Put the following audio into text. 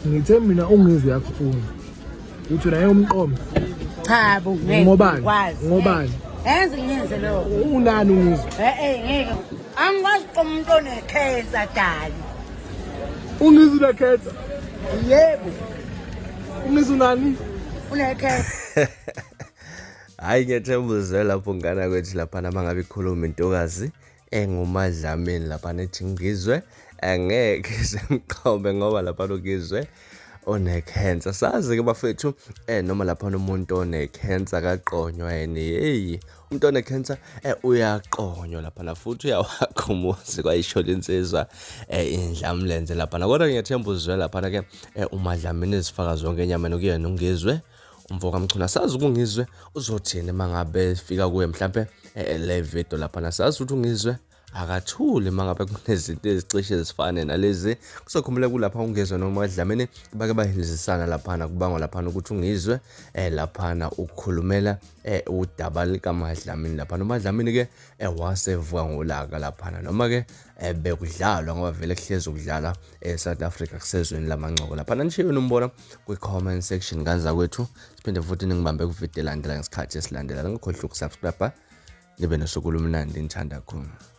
ngithe mina ungizwe yakufuna uthi naye umqomo Cha bo ngeke ngobani enze ngenze lo unani ungizwe ngeke angikwazi umuntu onekhensa dali ungizwe lekhetha yebo ungizwe nani unekhensa hayi ngiyethemba uzwe lapho ngana kwethu lapha mangabe ikhuluma intokazi uMaDlamini lapha nethi ngizwe angeke semqhombe ngoba lapha lokizwe onekhensa sazi ke bafethu noma lapha umuntu onekhensa kaqonywa yena hey umuntu onekhensa uyaqonywa lapha futhi uyawakha umuzi kwayisho insizwa indlamlenze lapha kodwa ngiyethemba uzwe lapha ke uMaDlamini izifaka zonke enyameni kuyena ungizwe umfoka Mchunu sazi ukungizwe uzothini mangabe fika kuye mhlambe le video lapha nasazi ukuthi ungizwe akathule mangabe kunezinto ezicishe ezifane nalezi kusokhumule kulapha ungizwe noMaDlamini bake bahilizisana lapha kubangwa lapha ukuthi ungizwe lapha ukukhulumela udaba likaMaDlamini lapha noMaDlamini ke wasevuka ngolaka lapha noma ke bekudlalwa ngoba vele kuhlezi ukudlala eSouth Africa kusezweni lamancoko lapha nishiye nombona kwi-comment section kanza kwethu siphinde futhi ningibambe ku video elandela ngesikhathi esilandela ngikhohle ukusubscribe nibe nosuku lumnandi nithanda kakhulu.